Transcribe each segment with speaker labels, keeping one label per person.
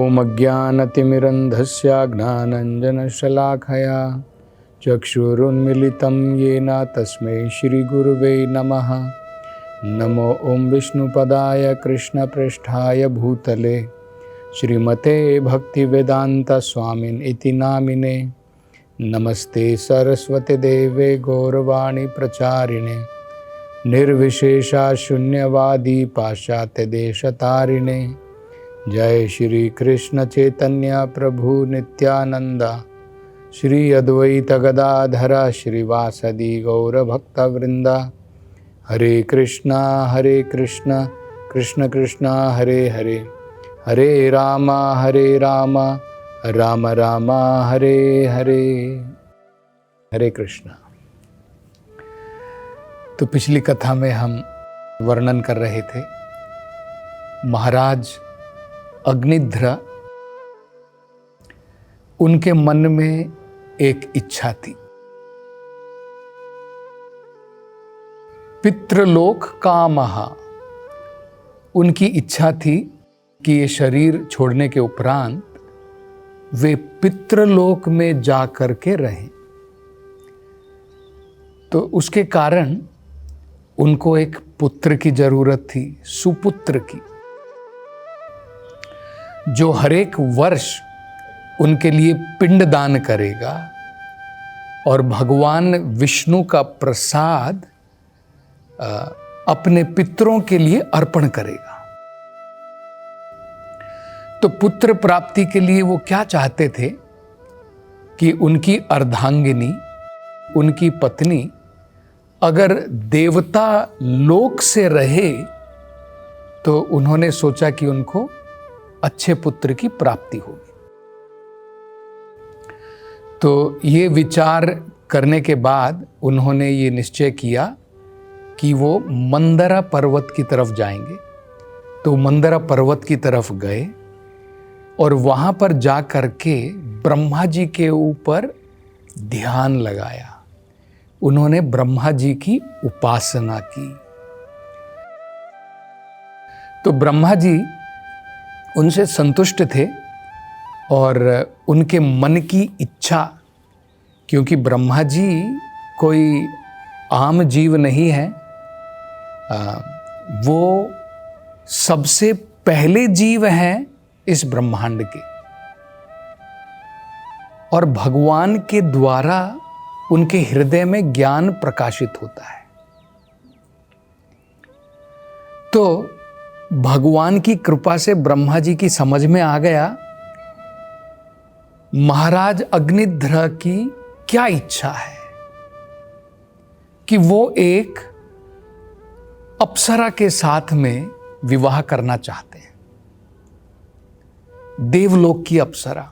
Speaker 1: ॐ अज्ञानतिमिरन्धस्य ज्ञानाञ्जनशलाखया चक्षुरुन्मीलितं येन तस्मै श्रीगुरुवे नमः। नमो ॐ विष्णुपदाय कृष्णप्रेष्ठाय भूतले श्रीमते भक्तिवेदान्तस्वामिन् इति नामिने। नमस्ते सरस्वती देवे गौरवाणी प्रचारिणे निर्विशेषा शून्यवादी पाश्चात्य देशतारिणे। जय श्री कृष्ण चैतन्य प्रभु नित्यानंद श्री अद्वैत गदाधर श्रीवासदि गौरभक्तवृंद। हरे कृष्णा कृष्ण कृष्ण हरे हरे, हरे राम राम राम हरे हरे। हरे कृष्णा। तो पिछली कथा में हम वर्णन कर रहे थे महाराज अग्निध्र, उनके मन में एक इच्छा थी, पितृलोक कामः। उनकी इच्छा थी कि ये शरीर छोड़ने के उपरांत वे पितृलोक में जा कर के रहें। तो उसके कारण उनको एक पुत्र की जरूरत थी, सुपुत्र की, जो हर एक वर्ष उनके लिए पिंडदान करेगा और भगवान विष्णु का प्रसाद अपने पितरों के लिए अर्पण करेगा। तो पुत्र प्राप्ति के लिए वो क्या चाहते थे कि उनकी अर्धांगिनी, उनकी पत्नी अगर देवता लोक से रहे तो उन्होंने सोचा कि उनको अच्छे पुत्र की प्राप्ति होगी। तो ये विचार करने के बाद उन्होंने ये निश्चय किया कि वो मंदरा पर्वत की तरफ जाएंगे। तो मंदरा पर्वत की तरफ गए और वहाँ पर जा कर के ब्रह्मा जी के ऊपर ध्यान लगाया। उन्होंने ब्रह्मा जी की उपासना की। तो ब्रह्मा जी उनसे संतुष्ट थे और उनके मन की इच्छा, क्योंकि ब्रह्मा जी कोई आम जीव नहीं है, वो सबसे पहले जीव हैं इस ब्रह्मांड के, और भगवान के द्वारा उनके हृदय में ज्ञान प्रकाशित होता है। तो भगवान की कृपा से ब्रह्मा जी की समझ में आ गया महाराज अग्निध्र की क्या इच्छा है, कि वो एक अप्सरा के साथ में विवाह करना चाहते हैं, देवलोक की अप्सरा,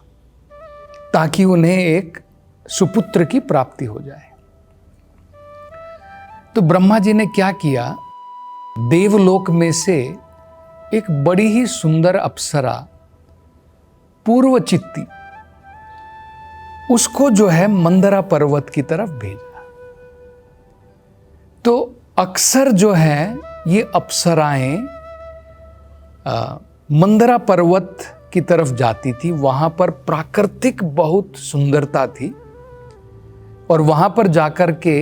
Speaker 1: ताकि उन्हें एक सुपुत्र की प्राप्ति हो जाए। तो ब्रह्मा जी ने क्या किया, देवलोक में से एक बड़ी ही सुंदर अप्सरा पूर्वचित्ती, उसको जो है मंदरा पर्वत की तरफ भेजा। तो अक्सर जो है ये अप्सराएं मंदरा पर्वत की तरफ जाती थी। वहां पर प्राकृतिक बहुत सुंदरता थी और वहां पर जाकर के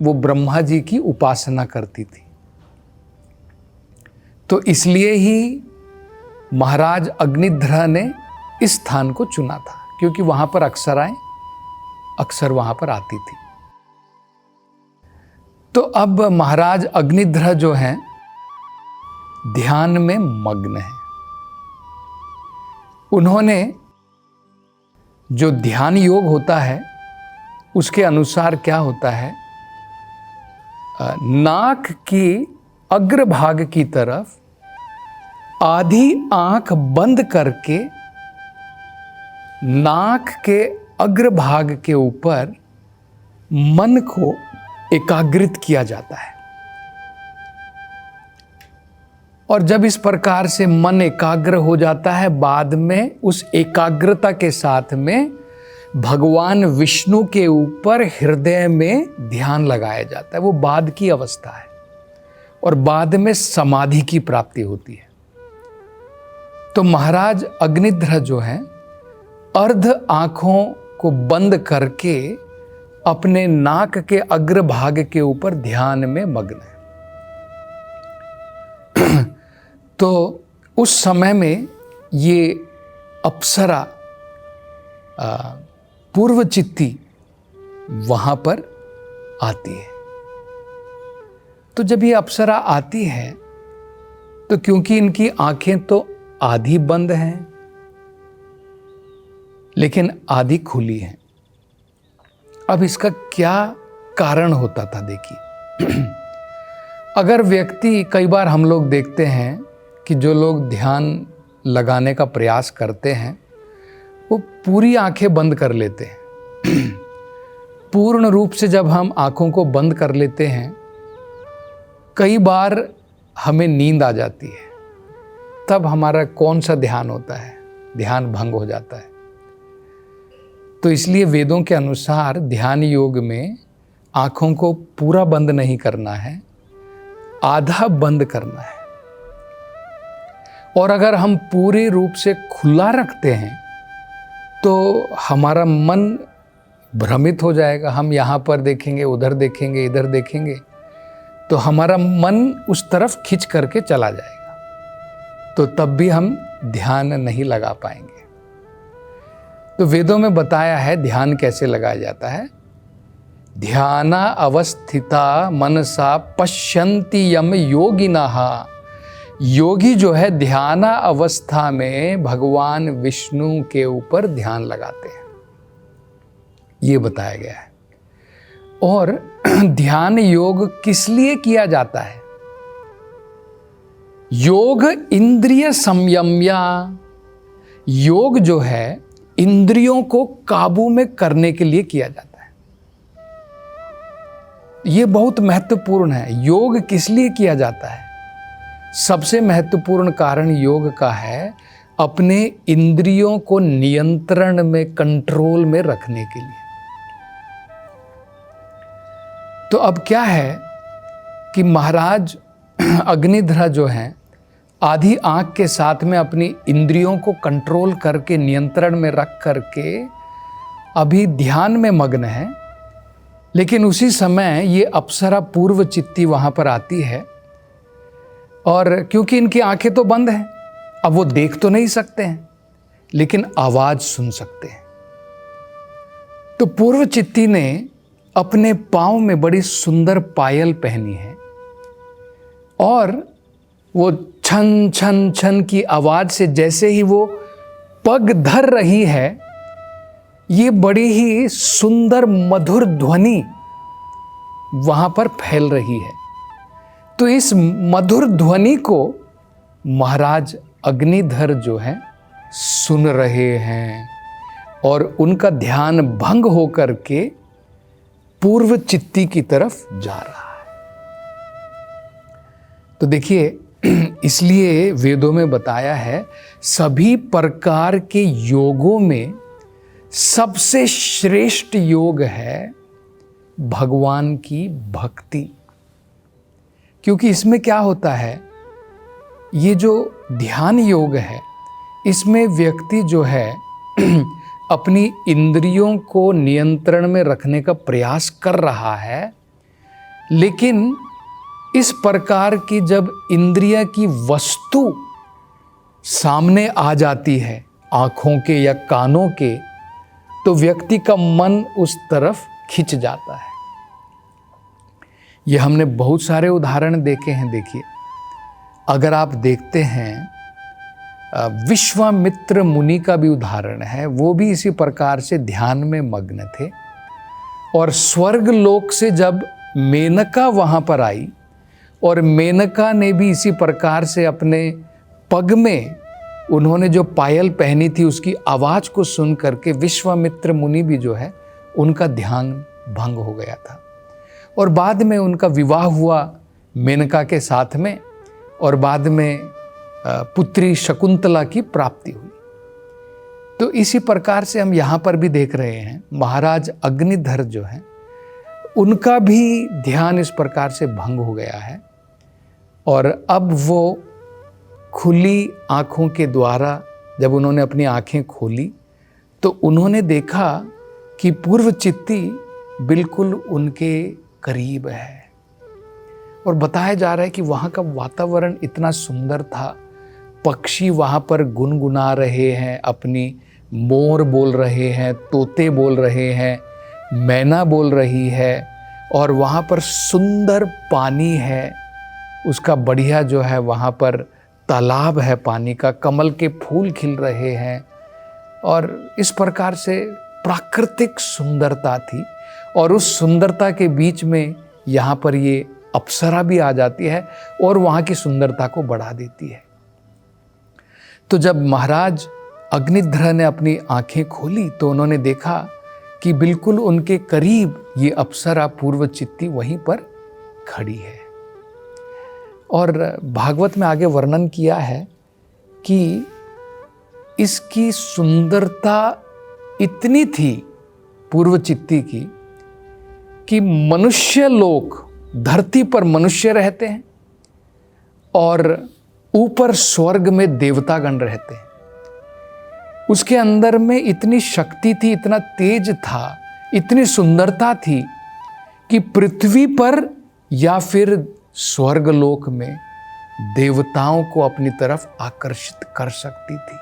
Speaker 1: वो ब्रह्मा जी की उपासना करती थी। तो इसलिए ही महाराज अग्निध्र ने इस स्थान को चुना था, क्योंकि वहां पर अप्सराएं अक्सर वहां पर आती थी। तो अब महाराज अग्निध्र जो हैं ध्यान में मग्न हैं। उन्होंने जो ध्यान योग होता है उसके अनुसार क्या होता है, नाक की अग्रभाग की तरफ आधी आंख बंद करके नाक के अग्रभाग के ऊपर मन को एकाग्रित किया जाता है। और जब इस प्रकार से मन एकाग्र हो जाता है, बाद में उस एकाग्रता के साथ में भगवान विष्णु के ऊपर हृदय में ध्यान लगाया जाता है। वो बाद की अवस्था है और बाद में समाधि की प्राप्ति होती है। तो महाराज अग्निध्र जो है अर्ध आंखों को बंद करके अपने नाक के अग्रभाग के ऊपर ध्यान में मग्न है। तो उस समय में ये अप्सरा पूर्व चित्ती वहां पर आती है। तो जब ये अप्सरा आती है तो क्योंकि इनकी आंखें तो आधी बंद हैं लेकिन आधी खुली हैं। अब इसका क्या कारण होता था देखिए। अगर व्यक्ति, कई बार हम लोग देखते हैं कि जो लोग ध्यान लगाने का प्रयास करते हैं वो पूरी आंखें बंद कर लेते हैं। पूर्ण रूप से जब हम आंखों को बंद कर लेते हैं कई बार हमें नींद आ जाती है। तब हमारा कौन सा ध्यान होता है? ध्यान भंग हो जाता है। तो इसलिए वेदों के अनुसार ध्यान योग में आंखों को पूरा बंद नहीं करना है, आधा बंद करना है। और अगर हम पूरे रूप से खुला रखते हैं तो हमारा मन भ्रमित हो जाएगा। हम यहाँ पर देखेंगे, उधर देखेंगे, इधर देखेंगे, तो हमारा मन उस तरफ खिंच करके चला जाएगा। तो तब भी हम ध्यान नहीं लगा पाएंगे। तो वेदों में बताया है ध्यान कैसे लगाया जाता है। ध्याना अवस्थिता मनसा पश्यन्ति यम योगिनः। योगी जो है ध्याना अवस्था में भगवान विष्णु के ऊपर ध्यान लगाते हैं, ये बताया गया है। और ध्यान योग किस लिए किया जाता है? योग इंद्रिय संयम्या। योग जो है इंद्रियों को काबू में करने के लिए किया जाता है। यह बहुत महत्वपूर्ण है। योग किस लिए किया जाता है? सबसे महत्वपूर्ण कारण योग का है अपने इंद्रियों को नियंत्रण में, कंट्रोल में रखने के लिए। तो अब क्या है कि महाराज अग्निध्र जो हैं आधी आंख के साथ में अपनी इंद्रियों को कंट्रोल करके, नियंत्रण में रख करके अभी ध्यान में मग्न है। लेकिन उसी समय ये अप्सरा पूर्व चित्ती वहां पर आती है और क्योंकि इनकी आंखें तो बंद हैं, अब वो देख तो नहीं सकते हैं लेकिन आवाज सुन सकते हैं। तो पूर्व चित्ती ने अपने पांव में बड़ी सुंदर पायल पहनी है और वो छन छन छन की आवाज से जैसे ही वो पग धर रही है, ये बड़ी ही सुंदर मधुर ध्वनि वहां पर फैल रही है। तो इस मधुर ध्वनि को महाराज अग्निध्र जो है सुन रहे हैं और उनका ध्यान भंग होकर के पूर्व चित्ती की तरफ जा रहा है। तो देखिए, इसलिए वेदों में बताया है सभी प्रकार के योगों में सबसे श्रेष्ठ योग है भगवान की भक्ति। क्योंकि इसमें क्या होता है, ये जो ध्यान योग है इसमें व्यक्ति जो है अपनी इंद्रियों को नियंत्रण में रखने का प्रयास कर रहा है, लेकिन इस प्रकार की जब इंद्रिय की वस्तु सामने आ जाती है, आँखों के या कानों के, तो व्यक्ति का मन उस तरफ खिंच जाता है। ये हमने बहुत सारे उदाहरण देखे हैं। देखिए, अगर आप देखते हैं विश्वामित्र मुनि का भी उदाहरण है, वो भी इसी प्रकार से ध्यान में मग्न थे और स्वर्ग लोक से जब मेनका वहाँ पर आई और मेनका ने भी इसी प्रकार से अपने पग में उन्होंने जो पायल पहनी थी उसकी आवाज़ को सुन करके विश्वामित्र मुनि भी जो है उनका ध्यान भंग हो गया था और बाद में उनका विवाह हुआ मेनका के साथ में और बाद में पुत्री शकुंतला की प्राप्ति हुई। तो इसी प्रकार से हम यहाँ पर भी देख रहे हैं महाराज अग्निध्र जो हैं उनका भी ध्यान इस प्रकार से भंग हो गया है और अब वो खुली आँखों के द्वारा जब उन्होंने अपनी आँखें खोली तो उन्होंने देखा कि पूर्व चित्ती बिल्कुल उनके करीब है। और बताया जा रहा है कि वहाँ का वातावरण इतना सुंदर था, पक्षी वहाँ पर गुनगुना रहे हैं, अपनी मोर बोल रहे हैं, तोते बोल रहे हैं, मैना बोल रही है, और वहाँ पर सुंदर पानी है, उसका बढ़िया जो है वहाँ पर तालाब है पानी का, कमल के फूल खिल रहे हैं, और इस प्रकार से प्राकृतिक सुंदरता थी। और उस सुंदरता के बीच में यहाँ पर ये अप्सरा भी आ जाती है और वहाँ की सुंदरता को बढ़ा देती है। तो जब महाराज अग्निध्र ने अपनी आंखें खोली तो उन्होंने देखा कि बिल्कुल उनके करीब ये अप्सरा पूर्व चित्ती वहीं पर खड़ी है। और भागवत में आगे वर्णन किया है कि इसकी सुंदरता इतनी थी पूर्व चित्ती की कि मनुष्य लोग, धरती पर मनुष्य रहते हैं और ऊपर स्वर्ग में देवतागण रहते हैं। उसके अंदर में इतनी शक्ति थी, इतना तेज था, इतनी सुंदरता थी कि पृथ्वी पर या फिर स्वर्गलोक में देवताओं को अपनी तरफ आकर्षित कर सकती थी।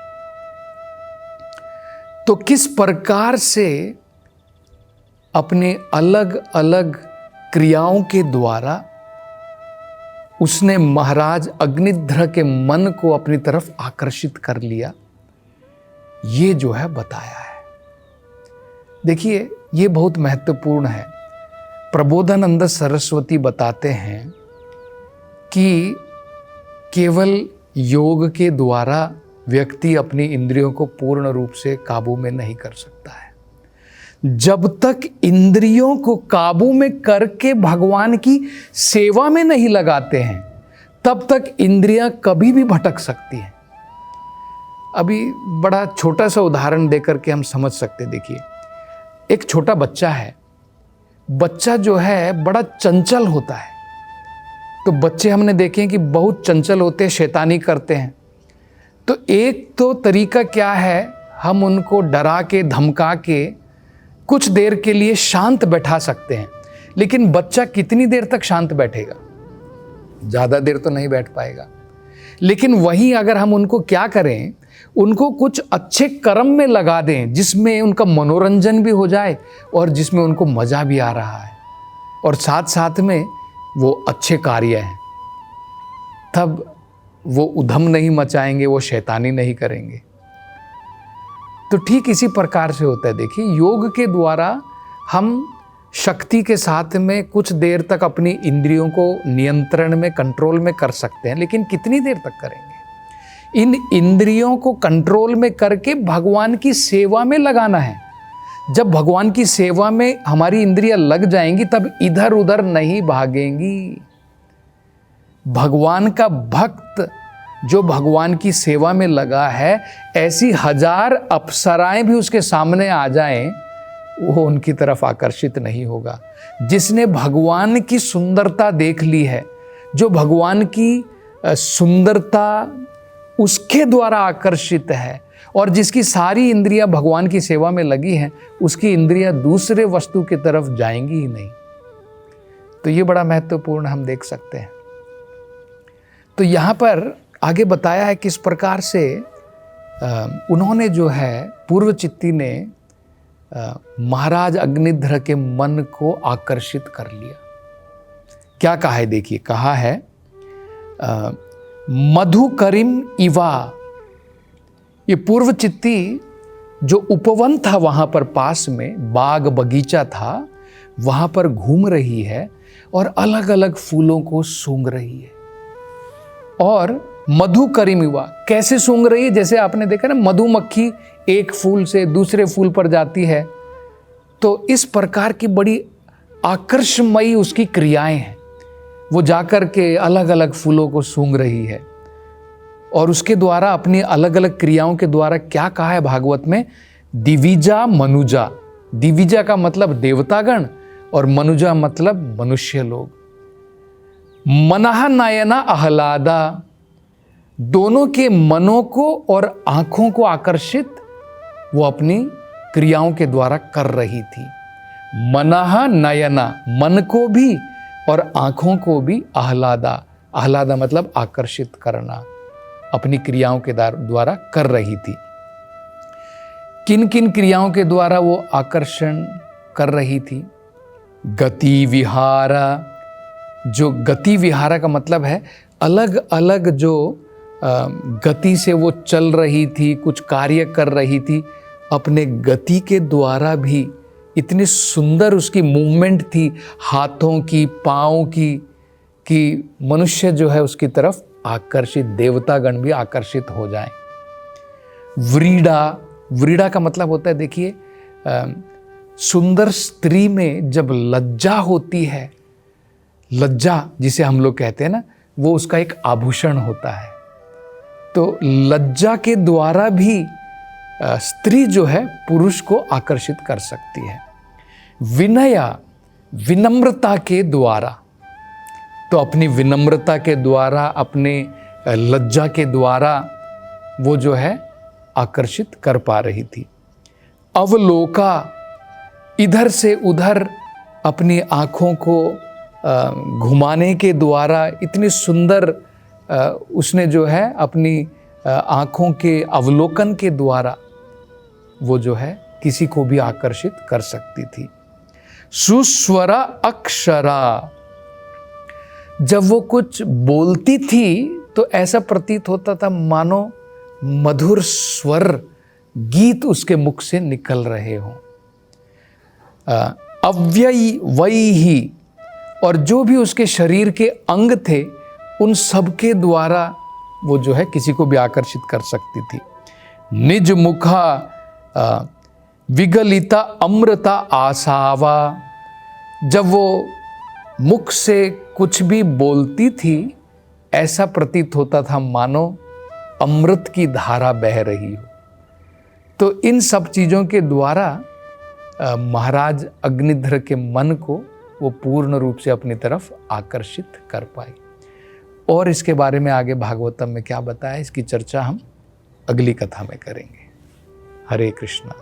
Speaker 1: तो किस प्रकार से अपने अलग अलग क्रियाओं के द्वारा उसने महाराज अग्निध्र के मन को अपनी तरफ आकर्षित कर लिया, ये जो है बताया है। देखिए, ये बहुत महत्वपूर्ण है। प्रबोधानंद सरस्वती बताते हैं कि केवल योग के द्वारा व्यक्ति अपनी इंद्रियों को पूर्ण रूप से काबू में नहीं कर सकता है। जब तक इंद्रियों को काबू में करके भगवान की सेवा में नहीं लगाते हैं, तब तक इंद्रियां कभी भी भटक सकती हैं। अभी बड़ा छोटा सा उदाहरण देकर के हम समझ सकते। देखिए, एक छोटा बच्चा है, बच्चा जो है बड़ा चंचल होता है। तो बच्चे हमने देखे हैं कि बहुत चंचल होते हैं, शैतानी करते हैं। तो एक तो तरीका क्या है, हम उनको डरा के धमका के कुछ देर के लिए शांत बैठा सकते हैं। लेकिन बच्चा कितनी देर तक शांत बैठेगा? ज़्यादा देर तो नहीं बैठ पाएगा। लेकिन वहीं अगर हम उनको क्या करें, उनको कुछ अच्छे कर्म में लगा दें जिसमें उनका मनोरंजन भी हो जाए और जिसमें उनको मज़ा भी आ रहा है और साथ साथ में वो अच्छे कार्य हैं, तब वो उधम नहीं मचाएंगे, वो शैतानी नहीं करेंगे। तो ठीक इसी प्रकार से होता है। देखिए, योग के द्वारा हम शक्ति के साथ में कुछ देर तक अपनी इंद्रियों को नियंत्रण में, कंट्रोल में कर सकते हैं, लेकिन कितनी देर तक करेंगे? इन इंद्रियों को कंट्रोल में करके भगवान की सेवा में लगाना है। जब भगवान की सेवा में हमारी इंद्रियां लग जाएंगी, तब इधर उधर नहीं भागेंगी। भगवान का भक्त जो भगवान की सेवा में लगा है, ऐसी 1000 अप्सराएं भी उसके सामने आ जाएं, वो उनकी तरफ आकर्षित नहीं होगा। जिसने भगवान की सुंदरता देख ली है, जो भगवान की सुंदरता उसके द्वारा आकर्षित है और जिसकी सारी इंद्रियां भगवान की सेवा में लगी हैं, उसकी इंद्रियां दूसरे वस्तु की तरफ जाएंगी ही नहीं। तो ये बड़ा महत्वपूर्ण हम देख सकते हैं। तो यहाँ पर आगे बताया है किस प्रकार से उन्होंने जो है पूर्व चित्ती ने महाराज अग्निध्र के मन को आकर्षित कर लिया। क्या कहा है? देखिए, कहा है मधुकरिम इवा। ये पूर्व चित्ती जो उपवन था, वहां पर पास में बाग बगीचा था, वहां पर घूम रही है और अलग अलग फूलों को सूंघ रही है। और मधुकरिम इवा कैसे सूंघ रही है? जैसे आपने देखा ना, मधुमक्खी एक फूल से दूसरे फूल पर जाती है, तो इस प्रकार की बड़ी आकर्षमयी उसकी क्रियाएं हैं। वो जाकर के अलग अलग फूलों को सूंघ रही है और उसके द्वारा अपनी अलग अलग क्रियाओं के द्वारा क्या कहा है भागवत में? दिविजा मनुजा। दिविजा का मतलब देवतागण और मनुजा मतलब मनुष्य लोग। मनः नयना आह्लादा। दोनों के मनों को और आंखों को आकर्षित वो अपनी क्रियाओं के द्वारा कर रही थी। मनः नयना, मन को भी और आंखों को भी आह्लादा, आह्लादा मतलब आकर्षित करना, अपनी क्रियाओं के द्वारा कर रही थी। किन किन क्रियाओं के द्वारा वो आकर्षण कर रही थी? गति विहारा, जो गति विहारा का मतलब है अलग अलग जो गति से वो चल रही थी, कुछ कार्य कर रही थी, अपने गति के द्वारा भी इतनी सुंदर उसकी मूवमेंट थी, हाथों की, पाँव की, कि मनुष्य जो है उसकी तरफ आकर्षित, देवतागण भी आकर्षित हो जाएं। व्रीड़ा, व्रीड़ा का मतलब होता है, देखिए सुंदर स्त्री में जब लज्जा होती है, लज्जा जिसे हम लोग कहते हैं ना, वो उसका एक आभूषण होता है। तो लज्जा के द्वारा भी स्त्री जो है पुरुष को आकर्षित कर सकती है। विनया, विनम्रता के द्वारा, तो अपनी विनम्रता के द्वारा, अपने लज्जा के द्वारा वो जो है आकर्षित कर पा रही थी। अवलोका, इधर से उधर अपनी आँखों को घुमाने के द्वारा इतनी सुंदर उसने जो है अपनी आँखों के अवलोकन के द्वारा वो जो है किसी को भी आकर्षित कर सकती थी। सुस्वरा अक्षरा, जब वो कुछ बोलती थी तो ऐसा प्रतीत होता था मानो मधुर स्वर, गीत उसके मुख से निकल रहे हों। अव्ययी वैही, और जो भी उसके शरीर के अंग थे उन सब के द्वारा वो जो है किसी को भी आकर्षित कर सकती थी। निज मुखा विगलिता अमृता आसावा, जब वो मुख से कुछ भी बोलती थी ऐसा प्रतीत होता था मानो अमृत की धारा बह रही हो। तो इन सब चीज़ों के द्वारा महाराज अग्निध्र के मन को वो पूर्ण रूप से अपनी तरफ आकर्षित कर पाई। और इसके बारे में आगे भागवतम में क्या बताया, इसकी चर्चा हम अगली कथा में करेंगे। हरे कृष्णा।